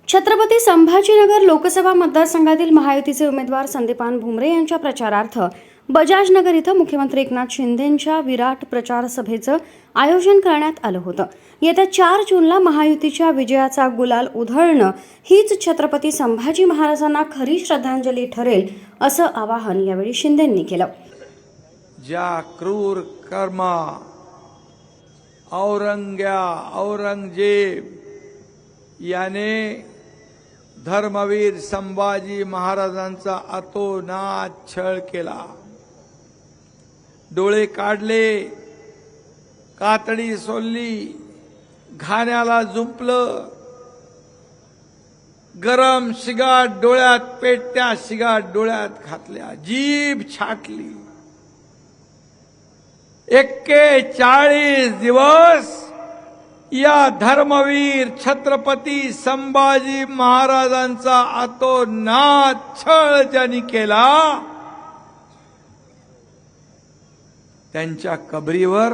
छत्रपती संभाजीनगर लोकसभा मतदारसंघातील महायुतीचे उमेदवार संदीपान भुमरे यांच्या प्रचारार्थ बजाजनगर इथं मुख्यमंत्री एकनाथ शिंदेंच्या विराट प्रचार सभेचं आयोजन करण्यात आलं होतं। येत्या 4 जूनला महायुतीच्या विजयाचा गुलाल उधळणं हीच छत्रपती संभाजी महाराजांना खरी श्रद्धांजली ठरेल असं आवाहन यावेळी शिंदेंनी केलं। ज्या क्रूर कर्मा औरंगजेब याने धर्मवीर संभाजी महाराजांचा अतोनात छळ केला, डोळे काढले, कातडी सोलली, घाण्याला जुंपलं, गरम शिगाट डोळ्यात पेटत्या शिगाट डोळ्यात घातल्या, जीभ छाटली। 41 दिवस या धर्मवीर छत्रपती संभाजी महाराजांचा अतोनात छळ ज्यांनी केला, त्यांच्या कबरीवर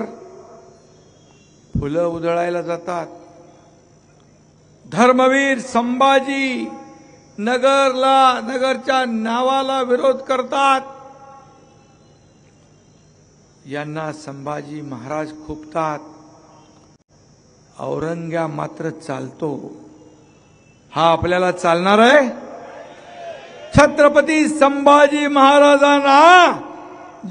फुलं उधळायला जातात। धर्मवीर संभाजी नगरच्या नावाला विरोध करतात। यांना संभाजी महाराज खूपतात, औरंग्या मात्र चालतो। हा आपल्याला चालणार आहे? छत्रपती संभाजी महाराजांना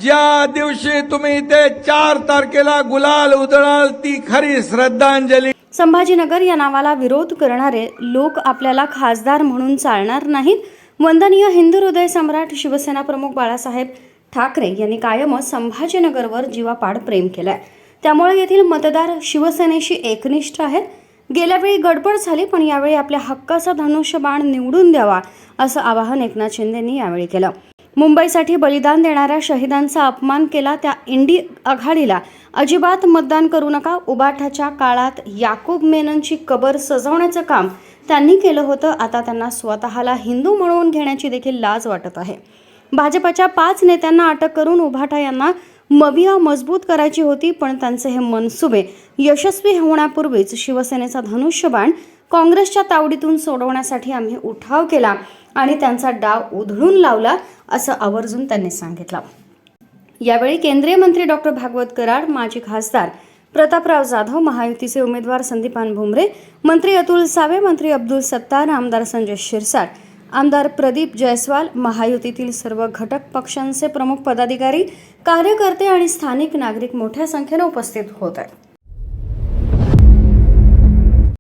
ज्या दिवशी तुम्ही ते 4 तारखेला गुलाल उधळाल ती खरी श्रद्धांजली। संभाजीनगर या नावाला विरोध करणारे लोक आपल्याला खासदार म्हणून चालणार नाहीत। वंदनीय हिंदू हृदय सम्राट शिवसेना प्रमुख बाळासाहेब ठाकरे यांनी कायमच संभाजीनगरवर जीवापाड प्रेम केलंय, त्यामुळे येथील मतदार शिवसेनेशी एकनिष्ठ आहेत। गेल्या वेळी गडबड झाली, पण यावेळी आपल्या हक्काचा धनुष्यबाण निवडून द्यावा असं आवाहन एकनाथ शिंदेंनी यावेळी केलं। मुंबईसाठी बलिदान देणाऱ्या शहीदांचा अपमान केला त्या इंडी आघाडीला अजिबात मतदान करू नका। उबाठाच्या काळात याकूब मेननची कबर सजवण्याचं काम त्यांनी केलं होतं, आता त्यांना स्वतःला हिंदू म्हणून घेण्याची देखील लाज वाटत आहे। भाजपच्या 5 नेत्यांना अटक करून उबाठा यांना मविया मजबूत करायची होती, पण त्यांचे हे मनसुबे यशस्वी होण्यापूर्वीच शिवसेनेचा धनुष्यबाण काँग्रेसच्या तावडीतून सोडवण्यासाठी आम्ही उठाव केला आणि त्यांचा डाव उधळून लावला असं आवर्जून त्यांनी सांगितलं। यावेळी केंद्रीय मंत्री डॉक्टर भागवत कराड, माजी खासदार प्रतापराव जाधव, महायुतीचे उमेदवार संदीपान भुमरे, मंत्री अतुल सावे, मंत्री अब्दुल सत्तार, आमदार संजय शिरसाट, आमदार प्रदीप जयस्वाल, महायुतीतील सर्व घटक पक्षांचे प्रमुख पदाधिकारी, कार्यकर्ते आणि स्थानिक नागरिक मोठ्या संख्येने उपस्थित होते।